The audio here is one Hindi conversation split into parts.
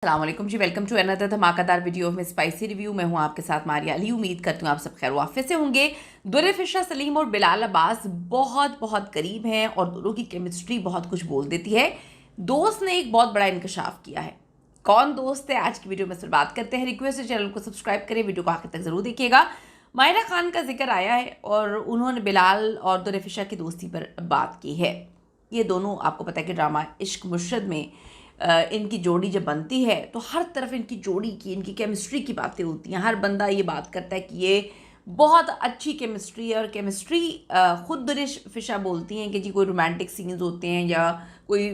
अस्सलाम वालेकुम जी, वेलकम टू अनदर धमाकेदार वीडियो में स्पाइसी रिव्यू। मैं हूं आपके साथ मारिया अली। उम्मीद करती हूं आप सब खैर वाफियत से होंगे। दुरेफिशा सलीम और बिलाल अब्बास बहुत बहुत करीब हैं और दोनों की केमिस्ट्री बहुत कुछ बोल देती है। दोस्त ने एक बहुत बड़ा इंकशाफ किया है। कौन दोस्त है, आज की वीडियो में सिर्फ बात करते हैं। रिक्वेस्ट है चैनल को सब्सक्राइब करें, वीडियो को आखिर तक जरूर देखिएगा। मायरा खान का जिक्र आया है और उन्होंने बिलाल और दुरेफिशा की दोस्ती पर बात की है। ये दोनों, आपको पता है कि ड्रामा इश्क मुर्शद में इनकी जोड़ी जब बनती है तो हर तरफ इनकी जोड़ी की, इनकी केमिस्ट्री की बातें होती हैं। हर बंदा ये बात करता है कि ये बहुत अच्छी केमिस्ट्री है। और केमिस्ट्री खुद दुरेफिशा बोलती हैं कि जी कोई रोमांटिक सीन्स होते हैं या कोई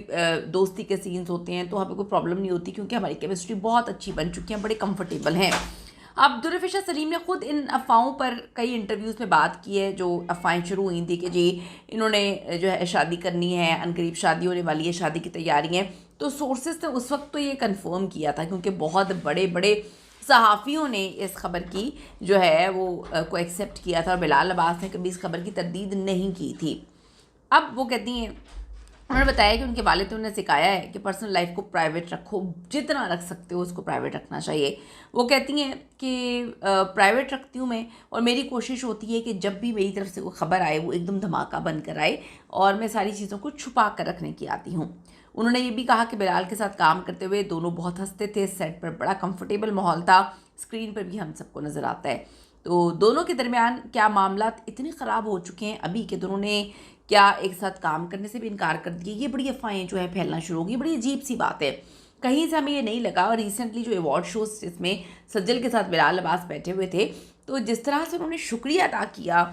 दोस्ती के सीन्स होते हैं तो हमें कोई प्रॉब्लम नहीं होती, क्योंकि हमारी केमिस्ट्री बहुत अच्छी बन चुकी है, बड़े कंफर्टेबल हैं। अब दुरेफिशा सलीम ने खुद इन अफवाहों पर कई इंटरव्यूज़ में बात की है। जो अफवाहें शुरू हुई थी कि जी इन्होंने जो है शादी करनी है, अनकरीब शादी होने वाली है, शादी की तैयारी है, तो सोर्सेज ने उस वक्त तो ये कंफर्म किया था, क्योंकि बहुत बड़े बड़े सहाफ़ियों ने इस खबर की जो है वो को एक्सेप्ट किया था और बिलाल अब्बास ने कभी इस खबर की तरदीद नहीं की थी। अब वो कहती हैं, उन्होंने बताया कि उनके वालिद ने उन्हें सिखाया है कि पर्सनल लाइफ को प्राइवेट रखो, जितना रख सकते हो उसको प्राइवेट रखना चाहिए। वो कहती हैं कि प्राइवेट रखती हूँ मैं, और मेरी कोशिश होती है कि जब भी मेरी तरफ से कोई ख़बर आए वो एकदम धमाका बनकर आए, और मैं सारी चीज़ों को छुपा कर रखने की आती हूँ। उन्होंने ये भी कहा कि बिलाल के साथ काम करते हुए दोनों बहुत हंसते थे, सेट पर बड़ा कंफर्टेबल माहौल था, स्क्रीन पर भी हम सबको नज़र आता है। तो दोनों के दरमियान क्या मामलात इतने ख़राब हो चुके हैं अभी कि दोनों ने क्या एक साथ काम करने से भी इनकार कर दिए, ये बड़ी अफवाहें जो है फैलना शुरू हो गई। बड़ी अजीब सी बात है, कहीं से हमें ये नहीं लगा। और रिसेंटली जो अवार्ड शोज जिसमें सज्जल के साथ बिलाल अब्बास बैठे हुए थे, तो जिस तरह से उन्होंने शुक्रिया अदा किया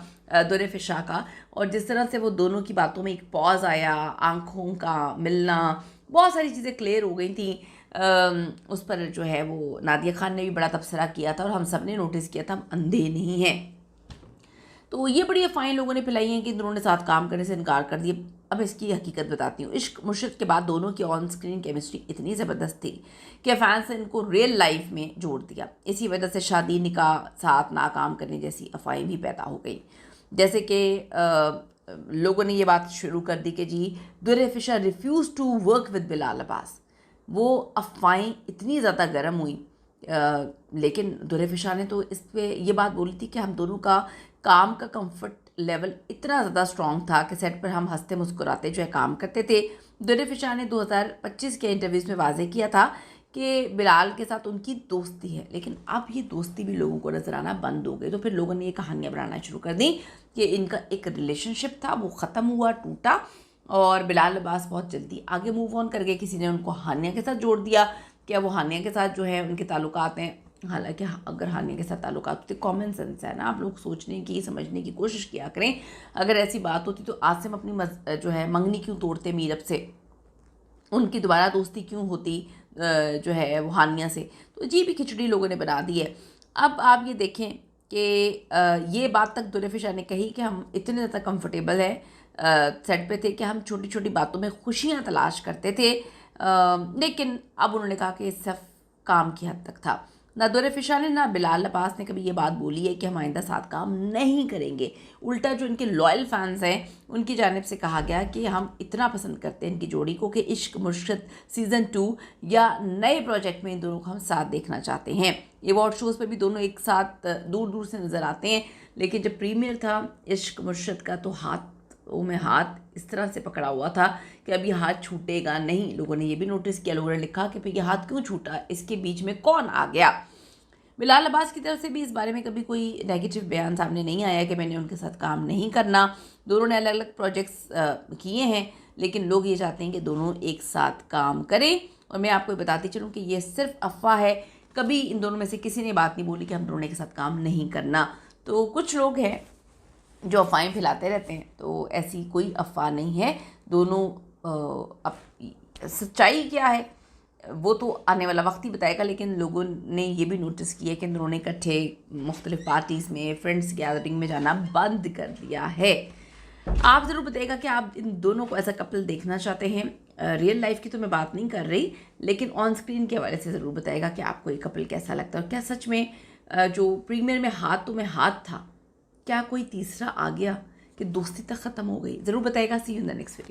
दुरेफिशा का, और जिस तरह से वो दोनों की बातों में एक पॉज आया, आंखों का मिलना, बहुत सारी चीज़ें क्लियर हो गई थी। उस पर जो है वो नादिया खान ने भी बड़ा तबसरा किया था और हम सब ने नोटिस किया था, हम अंधे नहीं हैं। तो ये बड़ी अफवाहें लोगों ने फैलाई हैं कि दोनों ने साथ काम करने से इनकार कर दिए। अब इसकी हकीकत बताती हूँ। इश्क मुर्शद के बाद दोनों की ऑन स्क्रीन केमिस्ट्री इतनी ज़बरदस्त थी कि फैंस ने इनको रियल लाइफ में जोड़ दिया। इसी वजह से शादी, निकाह, साथ ना काम करने जैसी अफवाहें भी पैदा हो गई। जैसे कि लोगों ने ये बात शुरू कर दी कि जी Durefishan refuse to work with Bilal Abbas. वो अफवाहें इतनी ज़्यादा गर्म हुई, लेकिन दुरेफिशा ने तो इस पे ये बात बोली थी कि हम दोनों का काम का कंफर्ट लेवल इतना ज़्यादा स्ट्रॉन्ग था कि सेट पर हम हंसते मुस्कुराते जो है काम करते थे। दुरेफिशा ने 2025 के इंटरव्यूज़ में वाजे किया था कि बिलाल के साथ उनकी दोस्ती है, लेकिन अब ये दोस्ती भी लोगों को नज़र आना बंद हो गई। तो फिर लोगों ने ये कहानियाँ बनाना शुरू कर दी कि इनका एक रिलेशनशिप था, वो ख़त्म हुआ, टूटा, और बिलाल अब्बास बहुत जल्दी आगे मूव ऑन कर गए। किसी ने उनको हानिया के साथ जोड़ दिया, क्या वो हानिया के साथ जो है उनके ताल्लुकात हैं। हालांकि अगर हानिया के साथ ताल्लुकात तो कॉमन सेंस है ना, आप लोग सोचने की, समझने की कोशिश किया करें। अगर ऐसी बात होती तो आसिम अपनी जो है मंगनी क्यों तोड़ते मीरब से, उनकी दोबारा दोस्ती क्यों होती जो है वो हानिया से। तो अजीब ही खिचड़ी लोगों ने बना दी है। अब आप ये देखें कि ये बात तक दुरेफिशा ने कही कि हम इतने ज़्यादा कंफर्टेबल हैं सेट पे थे कि हम छोटी छोटी बातों में खुशियाँ तलाश करते थे, लेकिन अब उन्होंने कहा कि सिर्फ काम की हद तक था। ना दुरेफिशा ने ना बिलाल अब्बास ने कभी ये बात बोली है कि हम आइंदा साथ काम नहीं करेंगे। उल्टा जो इनके लॉयल फैंस हैं उनकी जानिब से कहा गया कि हम इतना पसंद करते हैं इनकी जोड़ी को कि इश्क मुर्शद सीज़न 2 या नए प्रोजेक्ट में इन दोनों को हम साथ देखना चाहते हैं। अवार्ड शोज़ पर भी दोनों एक साथ दूर दूर से नज़र आते हैं, लेकिन जब प्रीमियर था इश्क मुर्शद का तो हाथों में हाथ इस तरह से पकड़ा हुआ था कि अभी हाथ छूटेगा नहीं। लोगों ने ये भी नोटिस किया, लोगों ने लिखा कि भाई ये हाथ क्यों छूटा, इसके बीच में कौन आ गया। बिलाल अब्बास की तरफ से भी इस बारे में कभी कोई नेगेटिव बयान सामने नहीं आया कि मैंने उनके साथ काम नहीं करना। दोनों ने अलग अलग प्रोजेक्ट्स किए हैं, लेकिन लोग ये चाहते हैं कि दोनों एक साथ काम करें। और मैं आपको बताती चलूँ कि ये सिर्फ अफवाह है, कभी इन दोनों में से किसी ने बात नहीं बोली कि हम दोनों के साथ काम नहीं करना। तो कुछ लोग हैं जो अफवाहें फैलाते रहते हैं, तो ऐसी कोई अफवाह नहीं है। दोनों अब सच्चाई क्या है वो तो आने वाला वक्त ही बताएगा, लेकिन लोगों ने ये भी नोटिस किया कि इन दोनों ने इकट्ठे मुख्तलिफ पार्टीज़ में, फ्रेंड्स गैदरिंग में जाना बंद कर दिया है। आप ज़रूर बताइएगा कि आप इन दोनों को ऐसा कपल देखना चाहते हैं। रियल लाइफ की तो मैं बात नहीं कर रही, लेकिन ऑन स्क्रीन के हवाले से ज़रूर बताइएगा कि आपको ये कपल कैसा लगता है। और क्या सच में जो प्रीमियर में हाथों में हाथ था, क्या कोई तीसरा आ गया कि दोस्ती तक ख़त्म हो गई? ज़रूर बताइएगा। See you in the next video.